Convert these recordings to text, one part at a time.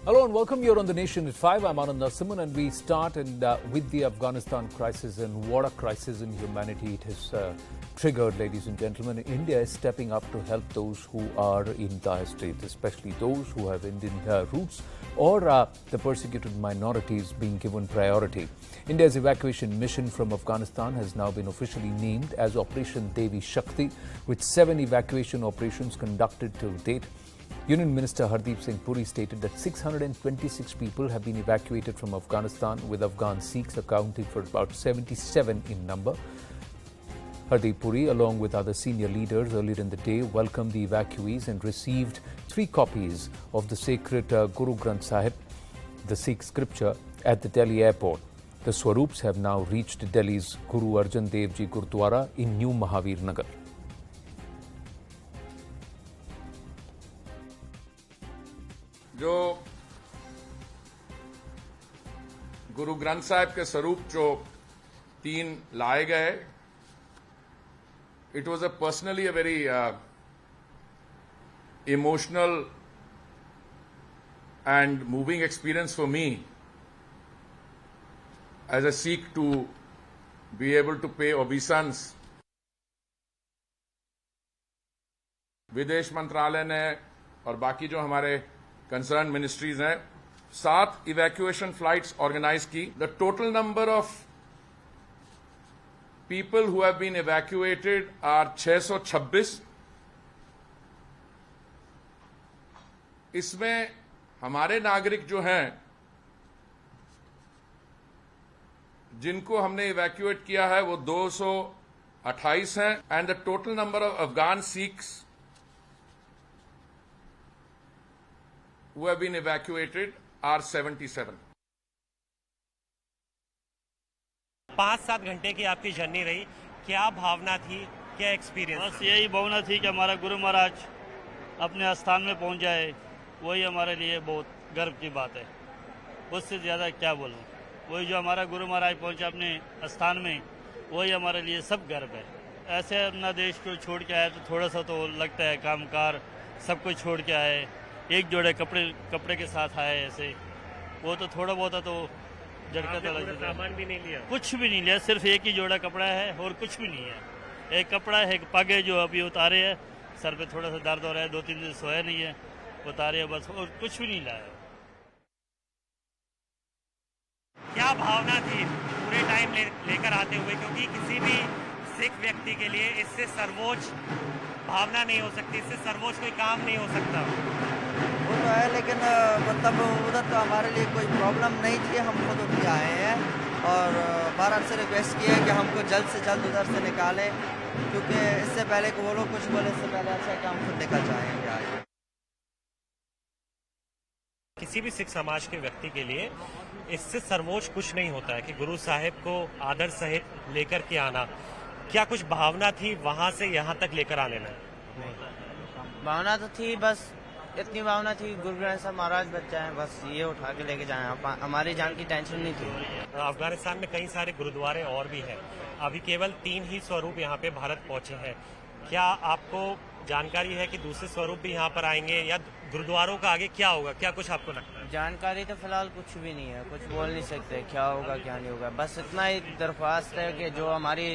Hello and welcome. You're on The Nation at 5. I'm Anand Narasimhan and we start with the Afghanistan crisis, and what a crisis in humanity it has triggered, ladies and gentlemen. India is stepping up to help those who are in dire straits, especially those who have Indian roots or the persecuted minorities being given priority. India's evacuation mission from Afghanistan has now been officially named as Operation Devi Shakti, with 7 evacuation operations conducted till date. Union Minister Hardeep Singh Puri stated that 626 people have been evacuated from Afghanistan, with Afghan Sikhs accounting for about 77 in number. Hardeep Puri, along with other senior leaders earlier in the day, welcomed the evacuees and received 3 copies of the sacred Guru Granth Sahib, the Sikh scripture, at the Delhi airport. The Swarups have now reached Delhi's Guru Arjan Dev Ji Gurudwara in New Mahavir Nagar. जो गुरु ग्रंथ साहिब के स्वरूप जो 3 लाए गए, it was personally a very emotional and moving experience for me as a seek to be able to pay obeisance. विदेश मंत्रालय ने और बाकी जो हमारे कंसर्न मिनिस्ट्रीज हैं 7 इवैक्यूएशन फ्लाइट्स ऑर्गेनाइज की. The total number of people who have been evacuated are 626. इसमें हमारे नागरिक जो हैं जिनको हमने इवैक्यूएट किया है वो 228 हैं, and the total number of Afghan Sikhs who have been evacuated are 77. 5-7 घंटे की आपकी जर्नी रही, क्या भावना थी, क्या एक्सपीरियंस? बस यही भावना थी कि हमारा गुरु महाराज अपने स्थान में पहुंच जाए, वही हमारे लिए बहुत गर्व की बात है. उससे ज़्यादा क्या बोलूं. वही जो हमारा गुरु महाराज पहुंचा अपने स्थान में, वही हमारे लिए सब गर्व है. ऐसे अपना देश को छोड़ के आए तो थोड़ा सा तो लगता है, कामकार सब कुछ छोड़ के आए, एक जोड़े कपड़े के साथ आए, ऐसे वो तो थोड़ा बहुत तो झटका तो लग जाता है. सामान भी नहीं लिया? कुछ भी नहीं लिया, सिर्फ एक ही जोड़ा कपड़ा है और कुछ भी नहीं है. एक कपड़ा है, एक पग है जो अभी उतारे है, सर पे थोड़ा सा दर्द हो रहा है, 2-3 दिन सोया नहीं है, उतारे है बस, और कुछ भी नहीं लाया. क्या भावना थी पूरे टाइम लेकर आते हुए, क्योंकि किसी भी सिख व्यक्ति के लिए इससे सर्वोच्च भावना नहीं हो सकती, इससे सर्वोच्च कोई काम नहीं हो सकता. वो तो है, लेकिन मतलब उधर तो हमारे लिए कोई प्रॉब्लम नहीं थी. हम खुद उठ आए हैं और भारत से रिक्वेस्ट की है कि हमको जल्द से जल्द उधर से निकालें, क्योंकि इससे पहले कि वो लोग कुछ बोले, इससे पहले अच्छा है कि हम खुद निकल जाएंगे आज. किसी भी सिख समाज के व्यक्ति के लिए इससे सर्वोच्च कुछ नहीं होता है कि गुरु साहिब को आदर सहित लेकर के आना. क्या कुछ भावना थी वहां से यहाँ तक लेकर आने में? भावना तो थी, बस इतनी भावना थी, गुरु ग्रंथ साहब महाराज बच जाए, बस ये उठा के लेके जाए, हमारी जान की टेंशन नहीं थी. अफगानिस्तान में कई सारे गुरुद्वारे और भी हैं, अभी केवल 3 ही स्वरूप यहाँ पे भारत पहुंचे हैं. क्या आपको जानकारी है कि दूसरे स्वरूप भी यहाँ पर आएंगे, या गुरुद्वारों का आगे क्या होगा, क्या कुछ आपको लगता है? जानकारी तो फिलहाल कुछ भी नहीं है, कुछ बोल नहीं सकते क्या होगा क्या नहीं होगा. बस इतना ही दरख्वास्त है कि जो हमारी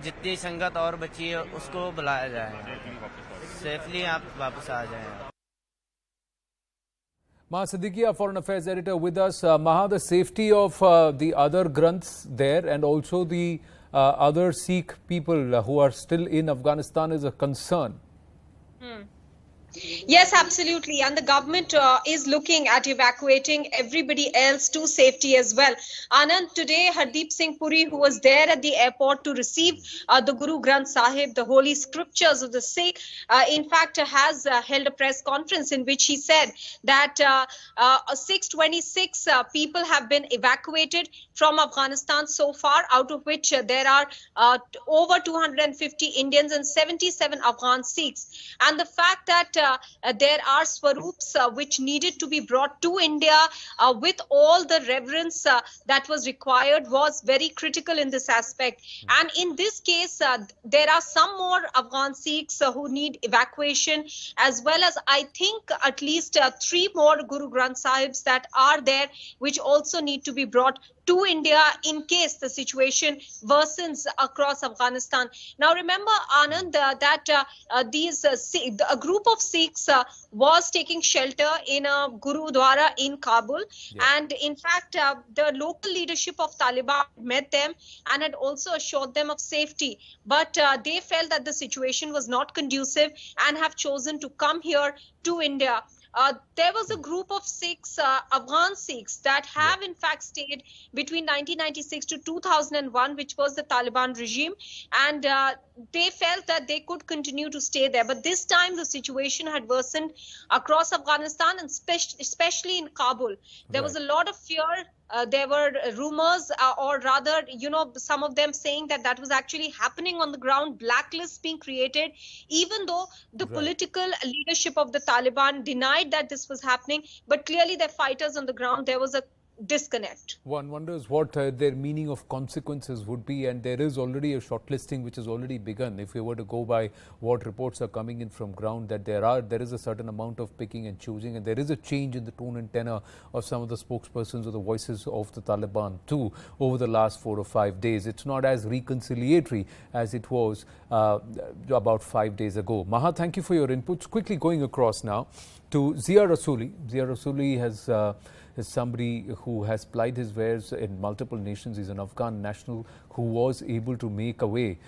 जितनी संगत और बची है उसको बुलाया जाए, सेफली आप वापस आ जाए. Maha Siddiqui, our Foreign Affairs Editor, with us. Maha, the safety of the other Granths there and also the other Sikh people who are still in Afghanistan is a concern. Yes, absolutely. And the government is looking at evacuating everybody else to safety as well. Anand, today Hardeep Singh Puri, who was there at the airport to receive the Guru Granth Sahib, the holy scriptures of the Sikh, in fact has held a press conference in which he said that 626 people have been evacuated from Afghanistan so far, out of which there are over 250 Indians and 77 Afghan Sikhs. And the fact that there are swarups which needed to be brought to India with all the reverence that was required, was very critical in this aspect. And in this case, there are some more Afghan Sikhs who need evacuation, as well as I think at least 3 more Guru Granth Sahibs that are there, which also need to be brought to India in case the situation worsens across Afghanistan. Now remember, Anand, that a group of Sikhs was taking shelter in a Gurudwara in Kabul. And in fact, the local leadership of Taliban met them and had also assured them of safety. But they felt that the situation was not conducive and have chosen to come here to India. There was a group of Sikhs, Afghan Sikhs, that have in fact stayed between 1996 to 2001, which was the Taliban regime, and they felt that they could continue to stay there. But this time the situation had worsened across Afghanistan, and especially in Kabul. There was a lot of fear. There were rumors, or rather, some of them saying that that was actually happening on the ground, blacklists being created, even though the political leadership of the Taliban denied that this was happening. But clearly, their fighters on the ground, there was a disconnect. One wonders what their meaning of consequences would be, and there is already a shortlisting which has already begun. If we were to go by what reports are coming in from ground, that there is a certain amount of picking and choosing, and there is a change in the tone and tenor of some of the spokespersons or the voices of the Taliban too over the last 4 or 5 days. It's not as reconciliatory as it was about 5 days ago. Maha, thank you for your inputs. Quickly going across now to Zia Rasuli. Zia Rasuli is somebody who has plied his wares in multiple nations. He's an Afghan national who was able to make a way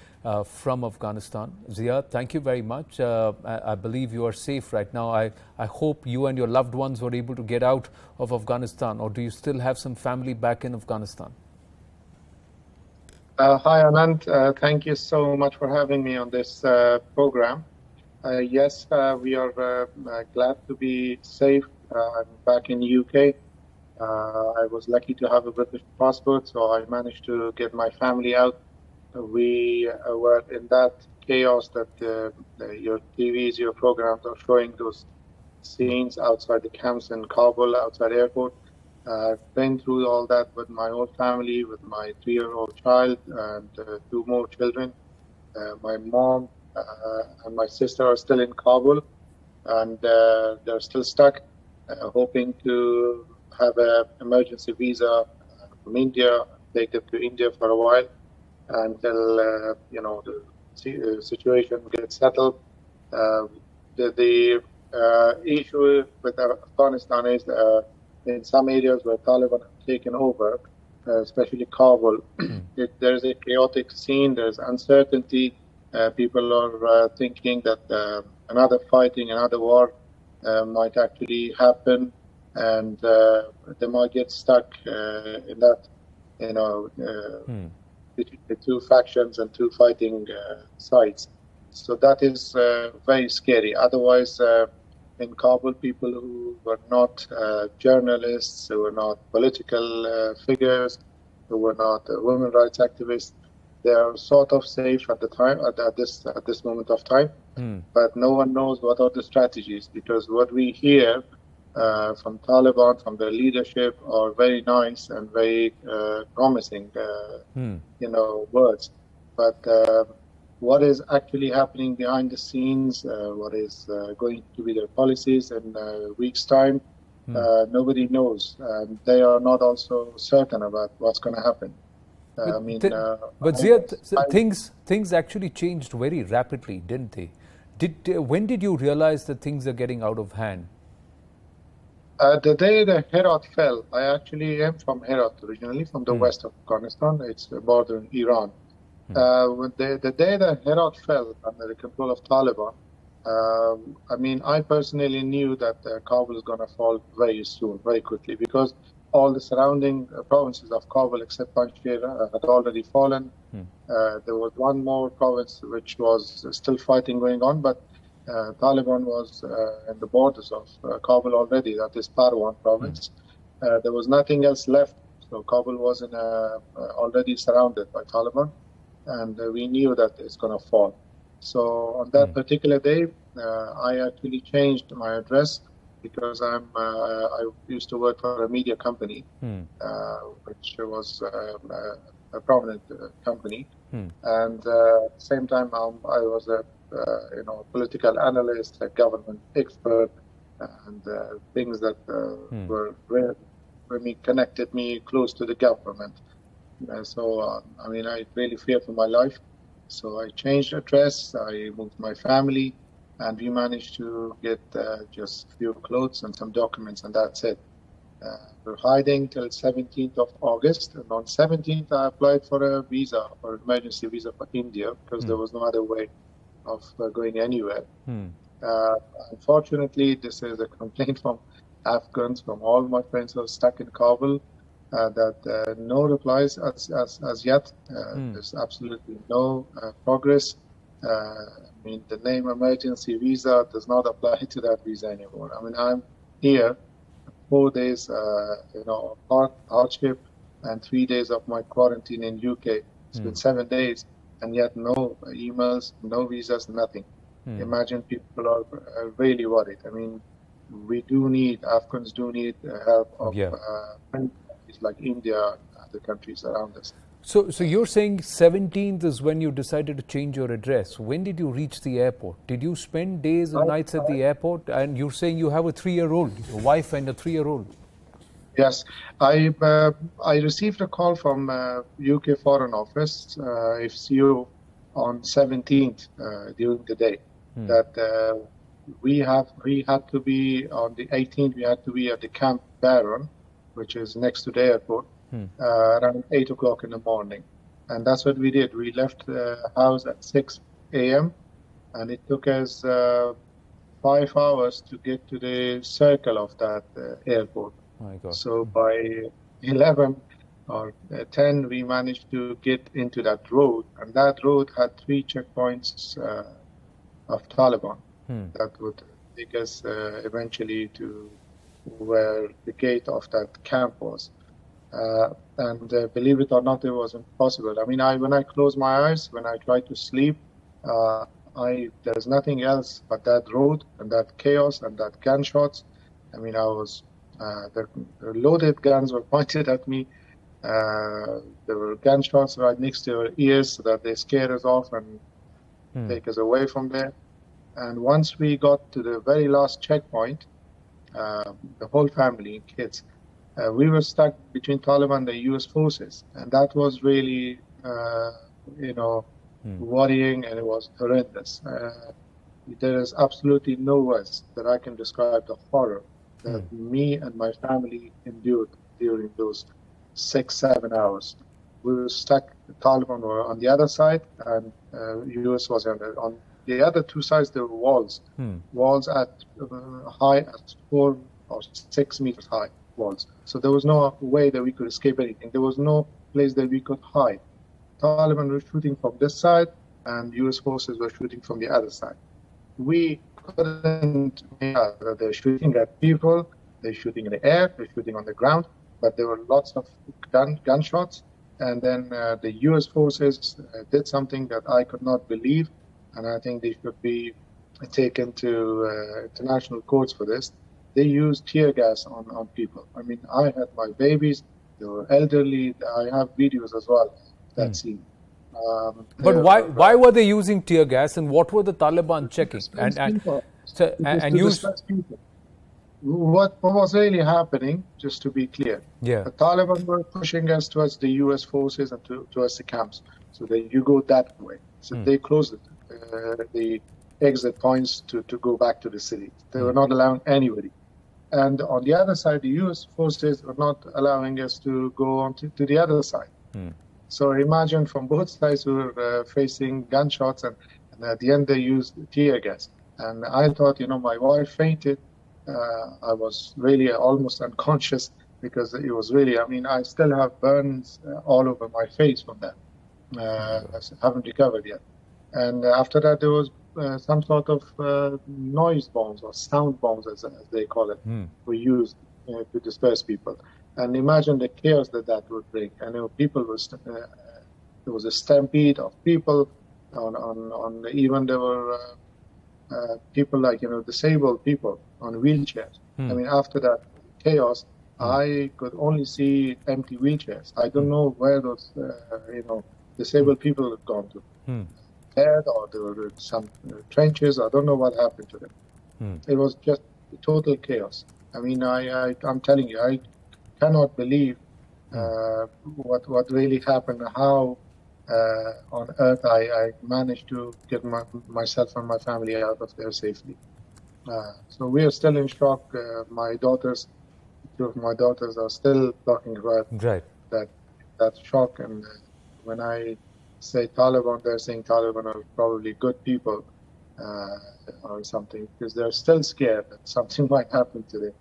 from Afghanistan. Zia, thank you very much. I believe you are safe right now. I hope you and your loved ones were able to get out of Afghanistan, or do you still have some family back in Afghanistan? Hi, Anand. Thank you so much for having me on this program. Yes, we are glad to be safe. I'm back in the UK. I was lucky to have a British passport, so I managed to get my family out. We were in that chaos that your TVs, your programs are showing those scenes outside the camps in Kabul, outside airport. I've been through all that with my whole family, with my 3-year-old child and 2 more children. My mom and my sister are still in Kabul, and they're still stuck, hoping to have an emergency visa from India, take them to India for a while until the situation gets settled. The issue with Afghanistan is in some areas where Taliban have taken over, especially Kabul, there's a chaotic scene, there's uncertainty. People are thinking that another fighting, another war might actually happen, and they might get stuck in that, between the 2 factions and 2 fighting sides. So that is very scary. Otherwise, in Kabul, people who were not journalists, who were not political figures, who were not women rights activists, they are sort of safe at the time, at this moment of time. But no one knows what are the strategies, because what we hear from Taliban, from their leadership, are very nice and very promising, words. But what is actually happening behind the scenes, what is going to be their policies in a week's time, nobody knows. And they are not also certain about what's going to happen. But Zia, things actually changed very rapidly, didn't they? When did you realize that things are getting out of hand? The day the Herat fell, I actually am from Herat originally, from the west of Afghanistan. It's bordering Iran. The day the Herat fell under the control of Taliban, I personally knew that Kabul is going to fall very soon, very quickly, because all the surrounding provinces of Kabul, except Panjshir, had already fallen. There was one more province which was still fighting going on, but Taliban was in the borders of Kabul already, that is Parwan province. There was nothing else left, so Kabul was already surrounded by Taliban, and we knew that it's going to fall. So on that particular day, I actually changed my address because I used to work for a media company, which was a prominent company, and at the same time I was a political analyst, a government expert, and things that were really connected me close to the government. So I mean, I really fear for my life. So I changed address. I moved my family, and we managed to get just a few clothes and some documents, and that's it. We're hiding till 17th of August, and on 17th I applied for a visa, or emergency visa for India, because there was no other way of going anywhere. Unfortunately, this is a complaint from Afghans, from all my friends who are stuck in Kabul, that no replies as yet. There's absolutely no progress. I mean, the name emergency visa does not apply to that visa anymore. I mean, I'm here 4 days, hardship, and 3 days of my quarantine in UK. It's been 7 days, and yet no emails, no visas, nothing. Imagine people are really worried. I mean, Afghans do need help of countries like India and other countries around us. So you're saying 17th is when you decided to change your address. When did you reach the airport? Did you spend days and nights at the airport? And you're saying you have a 3-year-old, a wife and a 3-year-old. Yes, I received a call from UK Foreign Office, FCO, on 17th during the day that we had to be on the 18th. We had to be at the Camp Baron, which is next to the airport, around 8 o'clock in the morning, and that's what we did. We left the house at 6 a.m. and it took us 5 hours to get to the circle of that airport. My God. So by 11 or 10, we managed to get into that road, and that road had 3 checkpoints of Taliban that would take us eventually to where the gate of that camp was. And believe it or not, it was impossible. I mean, when I close my eyes, when I try to sleep, there's nothing else but that road and that chaos and that gunshots. I mean, the loaded guns were pointed at me. There were gunshots right next to our ears so that they scared us off and take us away from there. And once we got to the very last checkpoint, the whole family, kids, we were stuck between Taliban and the U.S. forces. And that was really, worrying, and it was horrendous. There is absolutely no words that I can describe the horror that me and my family endured during those 6-7 hours. We were stuck. The Taliban were on the other side, and U.S. was on the other 2 sides. There were walls, walls at high at 4 or 6 meters high walls. So there was no way that we could escape anything. There was no place that we could hide. Taliban were shooting from this side, and U.S. forces were shooting from the other side. We couldn't. They're shooting at people. They're shooting in the air. They're shooting on the ground. But there were lots of gunshots. And then the U.S. forces did something that I could not believe, and I think they should be taken to international courts for this. They used tear gas on people. I mean, I had my babies. They were elderly. I have videos as well. That scene. But why were they using tear gas, and what were the Taliban checking? What was really happening, just to be clear, the Taliban were pushing us towards the U.S. forces and towards the camps, so that you go that way. So they closed the exit points to go back to the city. They were not allowing anybody. And on the other side, the U.S. forces were not allowing us to go on to the other side. So imagine from both sides we were facing gunshots, and at the end they used tear gas. And I thought, my wife fainted. I was really almost unconscious because it was really, I still have burns all over my face from that. I haven't recovered yet. And after that, there was some sort of noise bombs or sound bombs, as they call it, were used to disperse people. And imagine the chaos that would bring. And people there was a stampede of people. Even there were people like, disabled people on wheelchairs. I mean, after that chaos, I could only see empty wheelchairs. I don't know where those, disabled people have gone to. Dead, or there were some trenches. I don't know what happened to them. It was just total chaos. I mean, I'm telling you, I cannot believe what really happened, how on earth I managed to get myself and my family out of there safely. So we are still in shock. My daughters, two of my daughters are still talking about that shock. And when I say Taliban, they're saying Taliban are probably good people or something, because they're still scared that something might happen to them.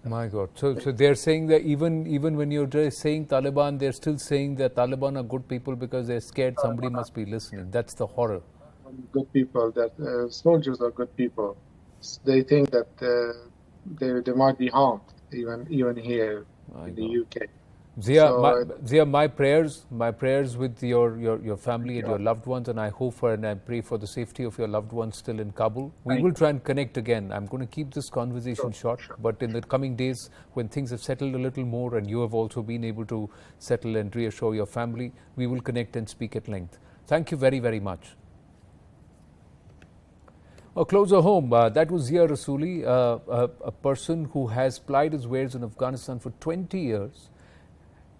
My God. So they're saying that even when you're just saying Taliban, they're still saying that Taliban are good people because they're scared somebody must be listening. That's the horror. Good people, that soldiers are good people. They think that they might be harmed, even here in the UK. Zia, my prayers with your family and your loved ones, and I hope and I pray for the safety of your loved ones still in Kabul. We will try and connect again. I'm going to keep this conversation short, but in the coming days, when things have settled a little more and you have also been able to settle and reassure your family, we will connect and speak at length. Thank you very, very much. Closer home, that was Zia Rasuli, a person who has plied his wares in Afghanistan for 20 years.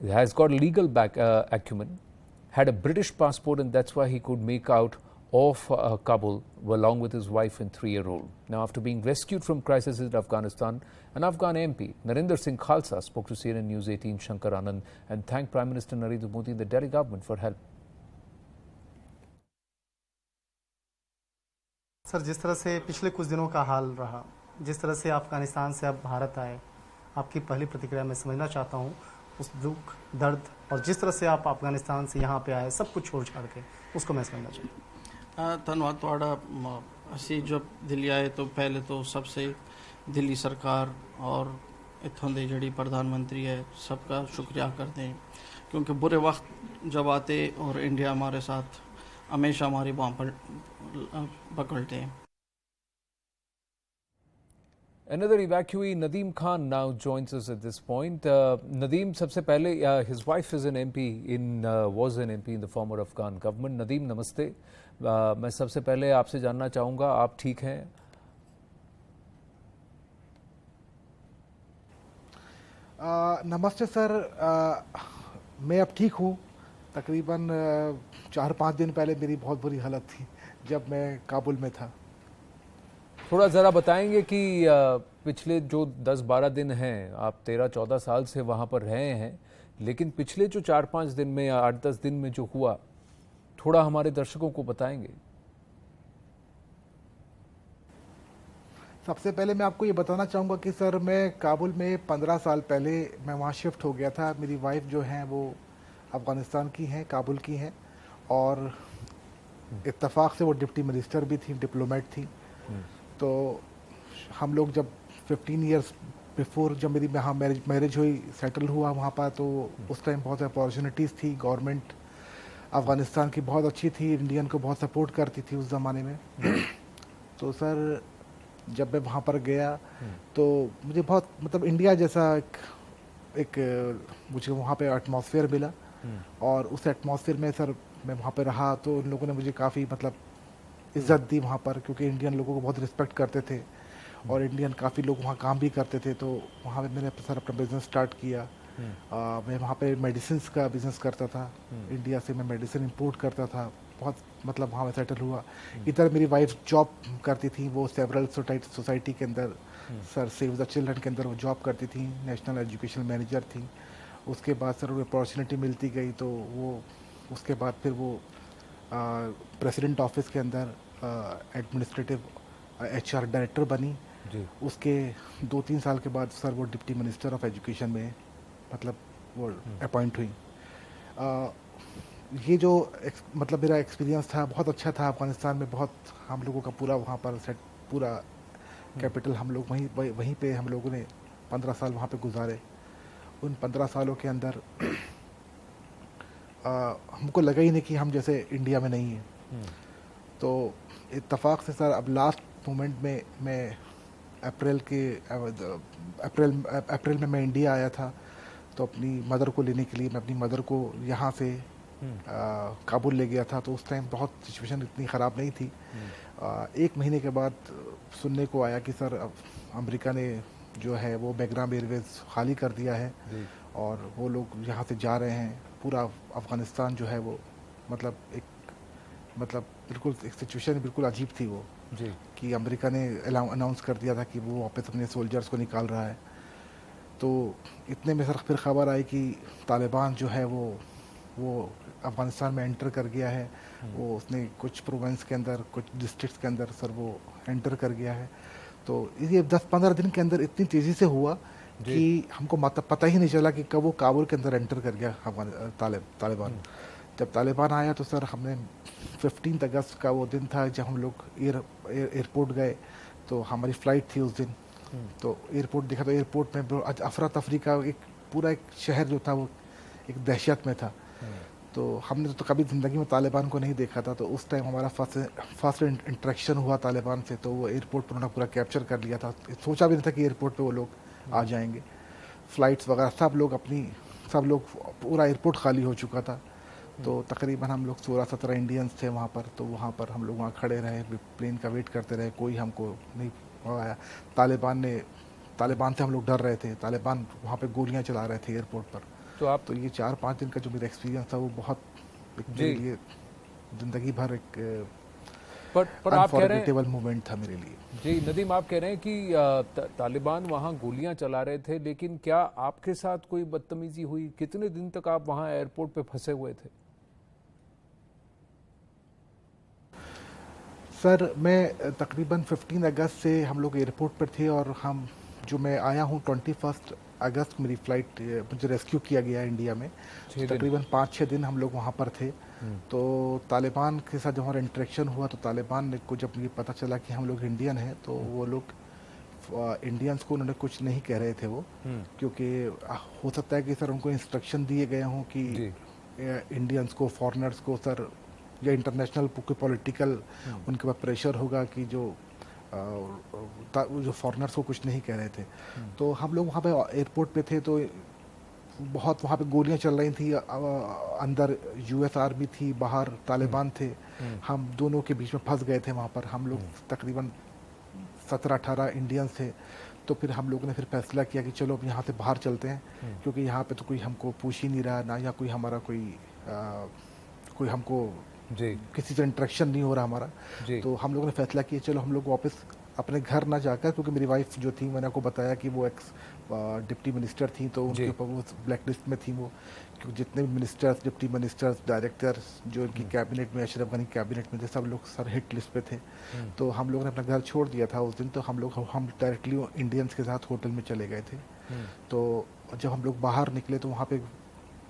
Has got legal acumen, had a British passport, and that's why he could make out of Kabul along with his wife and 3-year-old. Now, after being rescued from crisis in Afghanistan, an Afghan MP, Narendra Singh Khalsa, spoke to CNN News 18 Shankar Anand and thanked Prime Minister Narendra Modi and the Delhi government for help. Sir, जिस तरह से पिछले कुछ दिनों का हाल रहा, जिस तरह से अफगानिस्तान से अब भारत आए, आपकी पहली प्रतिक्रिया मैं समझना चाहता हूँ उस दुख, दर्द और जिस तरह से आप अफगानिस्तान से यहाँ पे आए, सब कुछ छोड़ छाड़ के, उसको मैं समझना चाहता हूँ। धन्यवाद थोड़ा असी जब दिल्ली आए तो पहले तो सबसे दिल्ली सरकार और इत्थों दे जड़ी प्रधानमंत्री है सबका शुक्रिया करते हैं, क्योंकि बुरे वक्त जब आते और इंडिया हमारे साथ हमेशा हमारी बाँह पर पकड़ते हैं। Another evacuee, Nadeem Khan, now joins us at this point. Nadeem, सबसे पहले, his wife is an MP was an MP in the former Afghan government. Nadeem, नमस्ते. मैं सबसे पहले आपसे जानना चाहूँगा, आप ठीक हैं? नमस्ते सर, मैं अब ठीक हूँ। तकरीबन 4-5 दिन पहले मेरी बहुत बुरी हालत थी जब मैं काबुल में था। थोड़ा ज़रा बताएंगे कि पिछले जो 10-12 दिन हैं, आप 13-14 साल से वहाँ पर रहे हैं, लेकिन पिछले जो 4-5 दिन में या 8-10 दिन में जो हुआ, थोड़ा हमारे दर्शकों को बताएंगे। सबसे पहले मैं आपको ये बताना चाहूँगा कि सर, मैं काबुल में 15 साल पहले मैं वहाँ शिफ्ट हो गया था। मेरी वाइफ जो हैं वो अफ़गानिस्तान की हैं, काबुल की हैं, और इत्तेफाक से वो डिप्टी मिनिस्टर भी थी, डिप्लोमेट थी। तो हम लोग जब 15 इयर्स बिफोर जब मेरी यहाँ मैरिज हुई, सेटल हुआ वहाँ पर, तो उस टाइम बहुत अपॉर्चुनिटीज़ थी। गवर्नमेंट अफ़गानिस्तान की बहुत अच्छी थी, इंडियन को बहुत सपोर्ट करती थी उस ज़माने में। तो सर, जब मैं वहाँ पर गया तो मुझे बहुत मतलब इंडिया जैसा एक मुझे वहाँ पे एटमॉस्फेयर मिला, और उस एटमॉस्फेयर में सर मैं वहाँ पे रहा तो उन लोगों ने मुझे काफ़ी मतलब इज़्ज़त दी वहाँ पर, क्योंकि इंडियन लोगों को बहुत रिस्पेक्ट करते थे और इंडियन काफ़ी लोग वहाँ काम भी करते थे। तो वहाँ पे मैंने सर अपना बिज़नेस स्टार्ट किया। मैं वहाँ पे मेडिसिन का बिज़नेस करता था, इंडिया से मैं मेडिसिन इंपोर्ट करता था। बहुत मतलब वहाँ में सेटल हुआ। इधर मेरी वाइफ जॉब करती थी, वो सेवरल सोसाइटी के अंदर सर सेव द चिल्ड्रन के अंदर वो जॉब करती थी, नेशनल एजुकेशन मैनेजर थी। उसके बाद सर उन्हें अपॉर्चुनिटी मिलती गई, तो वो उसके बाद फिर वो प्रेसिडेंट ऑफिस के अंदर एडमिनिस्ट्रेटिव HR डायरेक्टर बनी। उसके 2-3 साल के बाद सर वो डिप्टी मिनिस्टर ऑफ एजुकेशन में मतलब वो अपॉइंट हुई। ये जो मतलब मेरा एक्सपीरियंस था बहुत अच्छा था। अफ़गानिस्तान में बहुत हम लोगों का पूरा वहाँ पर सेट, पूरा कैपिटल हम लोग वहीं पे हम लोगों ने 15 साल वहाँ पे गुजारे। उन 15 सालों के अंदर हमको लगा ही नहीं कि हम जैसे इंडिया में नहीं हैं। तो इत्तेफाक से सर अब लास्ट मोमेंट में मैं अप्रैल में मैं इंडिया आया था, तो अपनी मदर को लेने के लिए मैं अपनी मदर को यहाँ से काबुल ले गया था। तो उस टाइम बहुत सिचुएशन इतनी ख़राब नहीं थी। 1 महीने के बाद सुनने को आया कि सर अमेरिका ने जो है वो बैकग्राउंड एयरवेज खाली कर दिया है और वो लोग यहाँ से जा रहे हैं। पूरा अफ़गानिस्तान जो है वो मतलब बिल्कुल एक सिचुएशन बिल्कुल अजीब थी वो जी, कि अमेरिका ने अनाउंस कर दिया था कि वो वापस अपने सोल्जर्स को निकाल रहा है। तो इतने में सर फिर खबर आई कि तालिबान जो है वो अफ़गानिस्तान में एंटर कर गया है। वो उसने कुछ प्रोविंस के अंदर, कुछ डिस्ट्रिक्ट्स के अंदर सर वो एंटर कर गया है। तो ये 10-15 दिन के अंदर इतनी तेज़ी से हुआ कि हमको पता ही नहीं चला कि कब वो काबुल के अंदर एंटर कर गया तालिबान। जब तालिबान आया तो सर हमने 15 अगस्त का वो दिन था जब हम लोग एयरपोर्ट गए। तो हमारी फ़्लाइट थी उस दिन। तो एयरपोर्ट देखा तो एयरपोर्ट में अफरा तफरी का पूरा एक शहर जो था वो एक दहशत में था। तो हमने तो कभी ज़िंदगी में तालिबान को नहीं देखा था। तो उस टाइम हमारा फर्स्ट इंटरेक्शन हुआ तालिबान से। तो वो एयरपोर्ट पर उन्होंने पूरा कैप्चर कर लिया था। सोचा भी नहीं था कि एयरपोर्ट पे वो लोग आ जाएंगे। फ़्लाइट्स वगैरह सब लोग पूरा एयरपोर्ट खाली हो चुका था। तो तकरीबन हम लोग 16-17 इंडियंस थे वहाँ पर। तो वहाँ पर हम लोग वहाँ खड़े रहे, प्लेन का वेट करते रहे, कोई हमको नहीं आया। तालिबान से हम लोग डर रहे थे। तालिबान वहाँ पे गोलियाँ चला रहे थे एयरपोर्ट पर। तो ये 4-5 दिन का जो मेरा एक्सपीरियंस था वो बहुत मेरे लिए ज़िंदगी भर एक अनफॉरगेटेबल मोमेंट था मेरे लिए। जी नदीम, आप कह रहे हैं कि तालिबान वहाँ गोलियां चला रहे थे, लेकिन क्या आपके साथ कोई बदतमीजी हुई? कितने दिन तक आप वहाँ एयरपोर्ट पे फंसे हुए थे? सर मैं तकरीबन 15 अगस्त से हम लोग एयरपोर्ट पर थे और मैं आया हूँ 21 अगस्त मेरी फ़्लाइट, मुझे रेस्क्यू किया गया इंडिया में। तकरीबन 5-6 दिन हम लोग वहाँ पर थे। तो तालिबान के साथ जब हमारा इंटरेक्शन हुआ तो तालिबान को जब ये पता चला कि हम लोग इंडियन हैं तो वो लोग इंडियंस को उन्होंने कुछ नहीं कह रहे थे वो, क्योंकि हो सकता है कि सर उनको इंस्ट्रक्शन दिए गए हों कि इंडियंस को, फॉरेनर्स को सर, या इंटरनेशनल कोई पॉलिटिकल उनके ऊपर प्रेशर होगा कि जो फॉरेनर्स को कुछ नहीं कह रहे थे। तो हम लोग वहाँ पे एयरपोर्ट पे थे तो बहुत वहाँ पे गोलियाँ चल रही थी। अंदर US आर्मी थी, बाहर तालिबान थे। हम दोनों के बीच में फंस गए थे वहाँ पर। हम लोग तकरीबन 17-18 इंडियंस थे। तो फिर हम लोगों ने फिर फैसला किया कि चलो अब यहाँ से बाहर चलते हैं, क्योंकि यहाँ पे तो कोई हमको पूछ ही नहीं रहा, ना या कोई हमारा कोई हमको किसी से इंटरेक्शन नहीं हो रहा हमारा। तो हम लोगों ने फैसला किया चलो हम लोग वापस अपने घर ना जाकर, क्योंकि मेरी वाइफ जो थी, मैंने आपको बताया कि वो एक्स डिप्टी मिनिस्टर थी, तो उनके ऊपर वो ब्लैक लिस्ट में थी वो, क्योंकि जितने भी मिनिस्टर्स, डिप्टी मिनिस्टर्स, डायरेक्टर्स जो इनकी कैबिनेट में, अशरफ गनी कैबिनेट में थे, सब लोग सर हिट लिस्ट पे थे। तो हम लोगों ने अपना घर छोड़ दिया था उस दिन। तो हम डायरेक्टली इंडियंस के साथ होटल में चले गए थे। तो जब हम लोग बाहर निकले तो वहाँ पे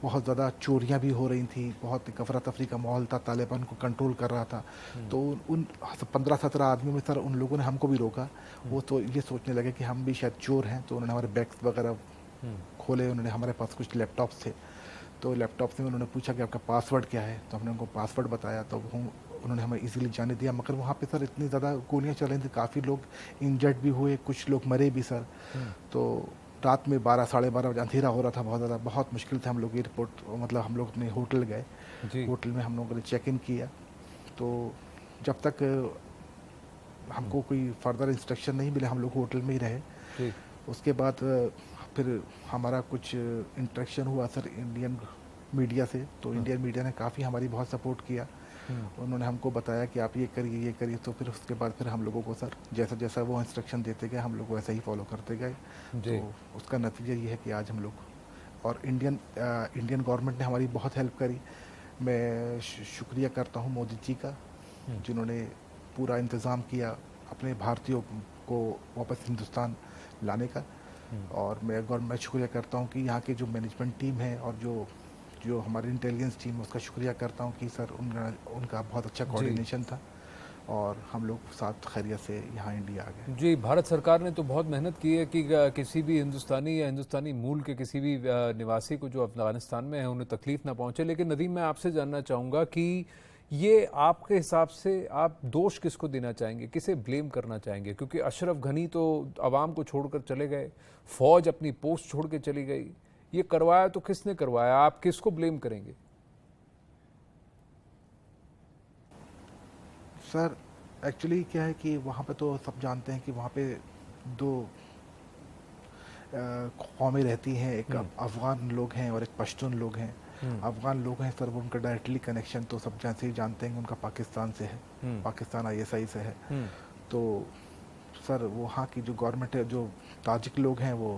बहुत ज़्यादा चोरियां भी हो रही थी, बहुत अफरा तफरी का माहौल था, तालिबान को कंट्रोल कर रहा था। तो उन 15-17 आदमियों में सर उन लोगों ने हमको भी रोका। वो तो ये सोचने लगे कि हम भी शायद चोर हैं। तो उन्होंने हमारे बैग्स वगैरह खोले, उन्होंने हमारे पास कुछ लैपटॉप्स थे। तो लैपटॉप से उन्होंने पूछा कि आपका पासवर्ड क्या है। तो हमने उनको पासवर्ड बताया। तो उन्होंने हमें इजीली जाने दिया। मगर वहाँ पे सर इतनी ज़्यादा गोलियाँ चल रही थी, काफ़ी लोग इंजर्ड भी हुए, कुछ लोग मरे भी सर। तो रात में 12-12:30 बजे अंधेरा हो रहा था बहुत ज़्यादा, बहुत मुश्किल था। हम लोग एयरपोर्ट, मतलब हम लोग अपने होटल गए। होटल में हम लोगों ने चेक इन किया। तो जब तक हमको कोई फर्दर इंस्ट्रक्शन नहीं मिले हम लोग होटल में ही रहे। उसके बाद फिर हमारा कुछ इंटरेक्शन हुआ सर इंडियन मीडिया से। तो इंडियन मीडिया ने काफ़ी हमारी बहुत सपोर्ट किया। उन्होंने हमको बताया कि आप ये करिए। तो फिर उसके बाद फिर हम लोगों को सर जैसा जैसा वो इंस्ट्रक्शन देते गए हम लोग वैसा ही फॉलो करते गए। तो उसका नतीजा ये है कि आज हम लोग, और इंडियन गवर्नमेंट ने हमारी बहुत हेल्प करी। मैं शुक्रिया करता हूँ मोदी जी का, जिन्होंने पूरा इंतज़ाम किया अपने भारतीयों को वापस हिंदुस्तान लाने का। और मैं शुक्रिया करता हूँ कि यहाँ की जो मैनेजमेंट टीम है और जो हमारी इंटेलिजेंस टीम, उसका शुक्रिया करता हूँ कि सर उनका बहुत अच्छा कोऑर्डिनेशन था और हम लोग साथ खैरियत से यहाँ इंडिया आ गए। जी, भारत सरकार ने तो बहुत मेहनत की है कि किसी भी हिंदुस्तानी या हिंदुस्तानी मूल के किसी भी निवासी को जो अफगानिस्तान में है उन्हें तकलीफ ना पहुँचे। लेकिन नदीम, मैं आपसे जानना चाहूँगा कि ये आपके हिसाब से आप दोष किसको देना चाहेंगे, किसे ब्लेम करना चाहेंगे? क्योंकि अशरफ घनी तो आवाम को छोड़कर चले गए, फौज अपनी पोस्ट छोड़ के चली गई, ये करवाया तो किसने करवाया? आप किसको ब्लेम करेंगे? सर एक्चुअली क्या है कि वहाँ पे तो सब जानते हैं कि वहाँ पे दो कौमें रहती हैं, एक अफगान लोग हैं और एक पश्तून लोग हैं। अफगान लोग हैं सर, वो उनका डायरेक्टली कनेक्शन तो सब जैसे ही जानते हैं कि उनका पाकिस्तान से है, पाकिस्तान ISI से है। तो सर वहाँ की जो गवर्नमेंट है, जो ताजिक लोग हैं वो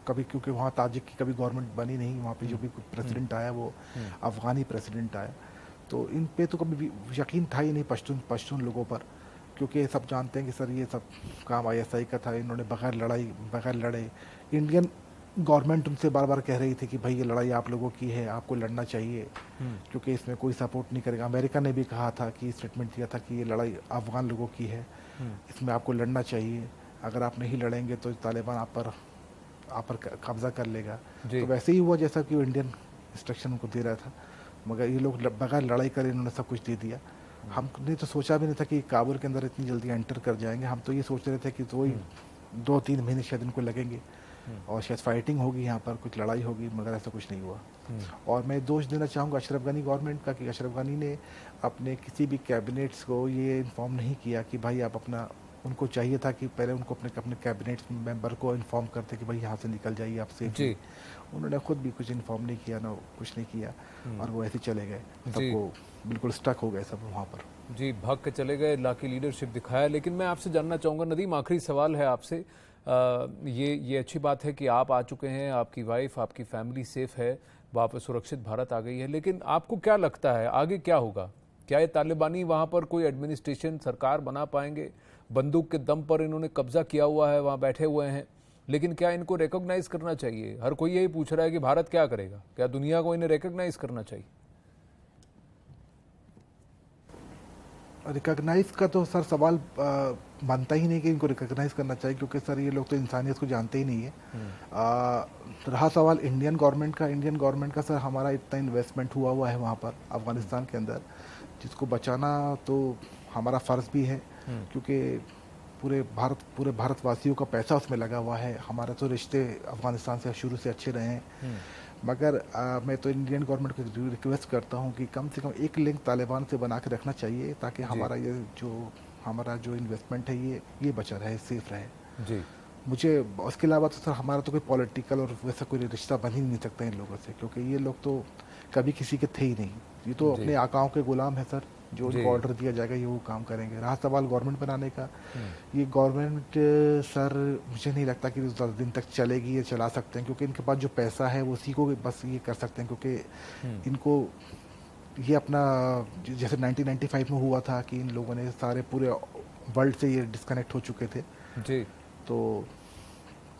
कभी, क्योंकि वहाँ ताजिक की कभी गवर्नमेंट बनी नहीं, वहाँ पे जो भी प्रेसिडेंट आया वो अफगानी प्रेसिडेंट आया, तो इन पे तो कभी यकीन था ही नहीं पश्तून लोगों पर, क्योंकि सब जानते हैं कि सर ये सब काम ISI का था। इन्होंने बगैर लड़े, इंडियन गवर्नमेंट उनसे बार बार कह रही थी कि भाई ये लड़ाई आप लोगों की है, आपको लड़ना चाहिए, क्योंकि इसमें कोई सपोर्ट नहीं करेगा। अमेरिका ने भी कहा था कि स्टेटमेंट दिया था कि ये लड़ाई अफगान लोगों की है, इसमें आपको लड़ना चाहिए, अगर आप नहीं लड़ेंगे तो तालिबान आप पर कब्जा कर लेगा। तो वैसे ही हुआ जैसा कि वो इंडियन इंस्ट्रक्शन उनको दे रहा था, मगर ये लोग बगैर लड़ाई करे इन्होंने सब कुछ दे दिया। हमने तो सोचा भी नहीं था कि काबुल के अंदर इतनी जल्दी एंटर कर जाएंगे। हम तो ये सोच रहे थे कि तो 2-3 महीने शायद इनको लगेंगे और शायद फाइटिंग होगी, यहाँ पर कुछ लड़ाई होगी, मगर ऐसा कुछ नहीं हुआ। और मैं दोष देना चाहूँगा अशरफ गनी गवर्नमेंट का कि अशरफ गनी ने अपने किसी भी कैबिनेट्स को ये इन्फॉर्म नहीं किया कि भाई आप अपना, उनको चाहिए था कि पहले उनको अपने कैबिनेट मेंबर को इन्फॉर्म करते कि भाई यहाँ से निकल जाइए आप सेफली। उन्होंने खुद भी कुछ इन्फॉर्म नहीं किया, ना कुछ नहीं किया, और वो ऐसे चले गए, सबको बिल्कुल स्टक हो गए सब वहाँ पर। जी, भाग के चले गए, लाकी लीडरशिप दिखाया। लेकिन मैं आपसे जानना चाहूँगा नदीम, आखिरी सवाल है आपसे। ये अच्छी बात है कि आप आ चुके हैं, आपकी वाइफ, आपकी फैमिली सेफ है, वापस सुरक्षित भारत आ गई है, लेकिन आपको क्या लगता है आगे क्या होगा? क्या ये तालिबानी वहाँ पर कोई एडमिनिस्ट्रेशन, सरकार बना पाएंगे? बंदूक के दम पर इन्होंने कब्जा किया हुआ है, वहाँ बैठे हुए हैं, लेकिन क्या इनको रिकॉग्नाइज करना चाहिए? हर कोई यही पूछ रहा है कि भारत क्या करेगा, क्या दुनिया को इन्हें रिकॉग्नाइज करना चाहिए? रिकॉग्नाइज का तो सर सवाल बनता ही नहीं कि इनको रिकॉग्नाइज करना चाहिए, क्योंकि सर ये लोग तो इंसानियत को जानते ही नहीं है। रहा सवाल इंडियन गवर्नमेंट का सर हमारा इतना इन्वेस्टमेंट हुआ है वहाँ पर अफगानिस्तान के अंदर, जिसको बचाना तो हमारा फ़र्ज़ भी है, क्योंकि पूरे भारतवासियों का पैसा उसमें लगा हुआ है। हमारे तो रिश्ते अफगानिस्तान से शुरू से अच्छे रहे हैं, मगर मैं तो इंडियन गवर्नमेंट को रिक्वेस्ट करता हूँ कि कम से कम एक लिंक तालिबान से बना के रखना चाहिए, ताकि हमारा जो इन्वेस्टमेंट है ये बचा रहे, सेफ रहे। जी, मुझे उसके अलावा तो सर हमारा तो कोई पॉलिटिकल और वैसा कोई रिश्ता बन ही नहीं सकता इन लोगों से, क्योंकि ये लोग तो कभी किसी के थे ही नहीं, ये तो अपने आकाओं के गुलाम है सर। जो उनको ऑर्डर दिया जाएगा ये वो काम करेंगे। रहा सवाल गवर्नमेंट बनाने का, ये गवर्नमेंट सर मुझे नहीं लगता कि 10 दिन तक चलेगी, ये चला सकते हैं, क्योंकि इनके पास जो पैसा है वो उसी को बस ये कर सकते हैं, क्योंकि इनको ये अपना जैसे 1995 में हुआ था कि इन लोगों ने सारे पूरे वर्ल्ड से ये डिस्कनेक्ट हो चुके थे जी। तो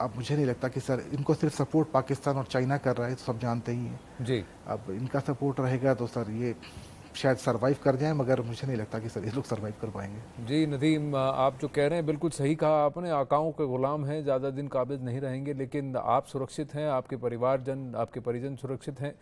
अब मुझे नहीं लगता कि सर इनको सिर्फ सपोर्ट पाकिस्तान और चाइना कर रहा है, तो सब जानते ही हैं जी। अब इनका सपोर्ट रहेगा तो सर ये शायद सरवाइव कर जाए, मगर मुझे नहीं लगता कि सर ये लोग सरवाइव कर पाएंगे। जी नदीम, आप जो कह रहे हैं बिल्कुल सही कहा आपने, आकाओं के गुलाम हैं, ज़्यादा दिन काबिज नहीं रहेंगे, लेकिन आप सुरक्षित हैं, आपके परिवारजन, आपके परिजन सुरक्षित हैं,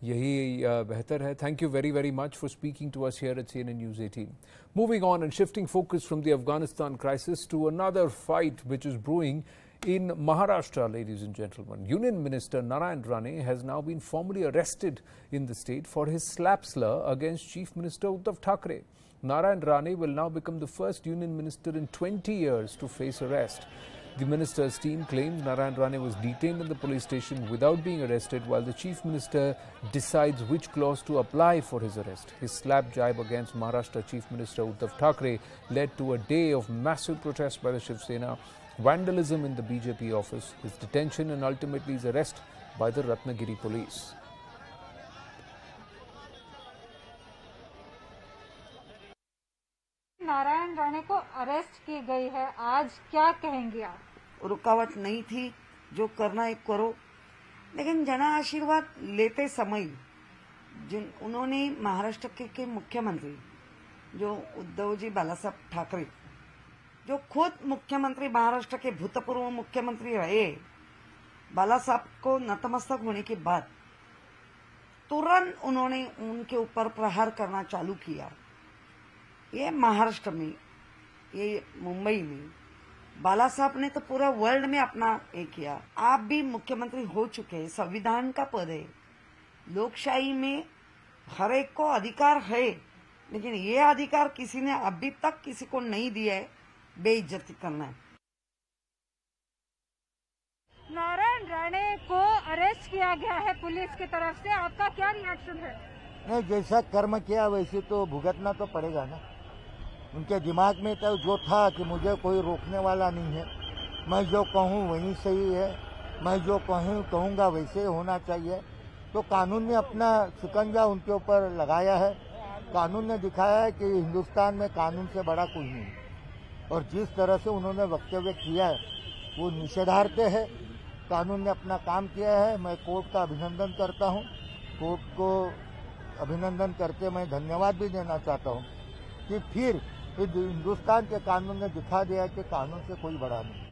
यही बेहतर है। Thank you very very much for speaking to us here at CNN News 18. Moving on and shifting focus from the Afghanistan crisis to another fight which is brewing in Maharashtra, ladies and gentlemen. Union Minister Narendra Modi has now been formally arrested in the state for his slap slur against Chief Minister Uddhav Thackeray. Narendra Modi will now become the first Union Minister in 20 years to face arrest. The minister's team claims Narendra Modi was detained in the police station without being arrested, while the Chief Minister decides which clause to apply for his arrest. His slap jibe against Maharashtra Chief Minister Uddhav Thackeray led to a day of massive protests by the Shiv Sena, vandalism in the BJP office, his detention and ultimately his arrest by the Ratnagiri police. Narayan Rane को arrest की गई है, आज क्या कहेंगे आप? रुकावट नहीं थी, जो करना है करो, लेकिन जन आशीर्वाद लेते समय उन्होंने महाराष्ट्र के मुख्यमंत्री जो उद्धव जी बालासाहेब ठाकरे, जो खुद मुख्यमंत्री महाराष्ट्र के भूतपूर्व मुख्यमंत्री रहे, बाला साहब को नतमस्तक होने के बाद तुरंत उन्होंने उनके ऊपर प्रहार करना चालू किया। ये महाराष्ट्र में, ये मुंबई में, बाला साहब ने तो पूरा वर्ल्ड में अपना ये किया। आप भी मुख्यमंत्री हो चुके हैं, संविधान का पद है, लोकशाही में हर एक को अधिकार है, लेकिन ये अधिकार किसी ने अभी तक किसी को नहीं दिया है, बेइज्जती करना है। नारायण राणे को अरेस्ट किया गया है पुलिस की तरफ से, आपका क्या रिएक्शन है? नहीं, जैसा कर्म किया वैसे तो भुगतना तो पड़ेगा ना। उनके दिमाग में तो जो था कि मुझे कोई रोकने वाला नहीं है, मैं जो कहूँ वही सही है, मैं जो कहूँगा वैसे होना चाहिए। तो कानून ने अपना शिकंजा उनके ऊपर लगाया है। कानून ने दिखाया है कि हिंदुस्तान में कानून से बड़ा कोई नहीं है, और जिस तरह से उन्होंने वक्तव्य किया है वो निषेधार्थ है। कानून ने अपना काम किया है। मैं कोर्ट का अभिनंदन करता हूँ। कोर्ट को अभिनंदन करते मैं धन्यवाद भी देना चाहता हूँ कि फिर हिंदुस्तान के कानून ने दिखा दिया कि कानून से कोई बड़ा नहीं।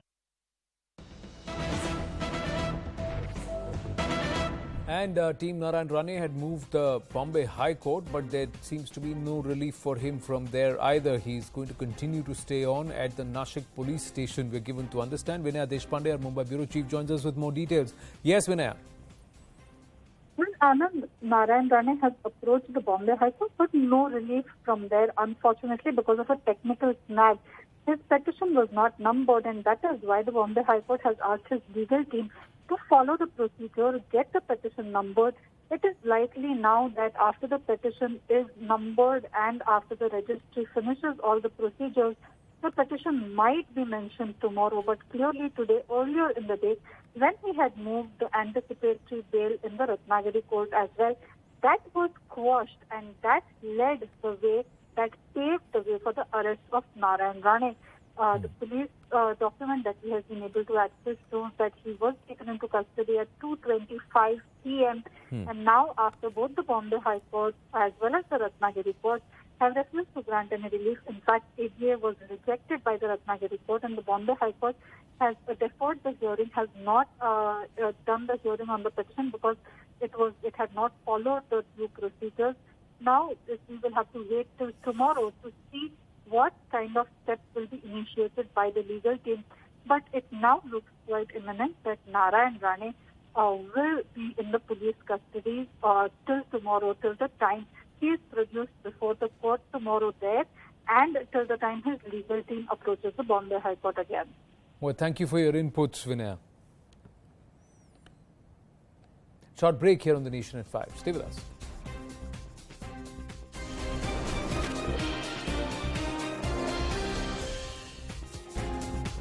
And Team Narendra Rane had moved the Bombay High Court, but there seems to be no relief for him from there either. He's going to continue to stay on at the Nashik police station, we're given to understand. Vinaya Deshpande, our Mumbai Bureau Chief, joins us with more details. Yes, Vinaya. Well, Anand, Narendra Rane has approached the Bombay High Court, but no relief from there, unfortunately, because of a technical snag. His petition was not numbered, and that is why the Bombay High Court has asked his legal team to follow the procedure, get the petition numbered. It is likely now that after the petition is numbered and after the registry finishes all the procedures, the petition might be mentioned tomorrow. But clearly today, earlier in the day, when he had moved the anticipatory bail in the Ratnagiri court as well, that was quashed, and that led the way, that paved the way for the arrest of Narendra Rane. The police document that we have been able to access shows that he was taken into custody at 2:25 p.m. And now, after both the Bombay High Court as well as the Ratnagiri Court have refused to grant any relief. In fact, AGA was rejected by the Ratnagiri Court, and the Bombay High Court has deferred the hearing, has not done the hearing on the petition because it had not followed the due procedures. Now, we will have to wait till tomorrow to see what kind of steps will be initiated by the legal team. But it now looks quite imminent that Narendra Rane will be in the police custody till tomorrow, till the time he is produced before the court tomorrow there, and till the time his legal team approaches the Bombay High Court again. Well, thank you for your inputs, Vinaya. Short break here on The Nation at 5. Stay with us.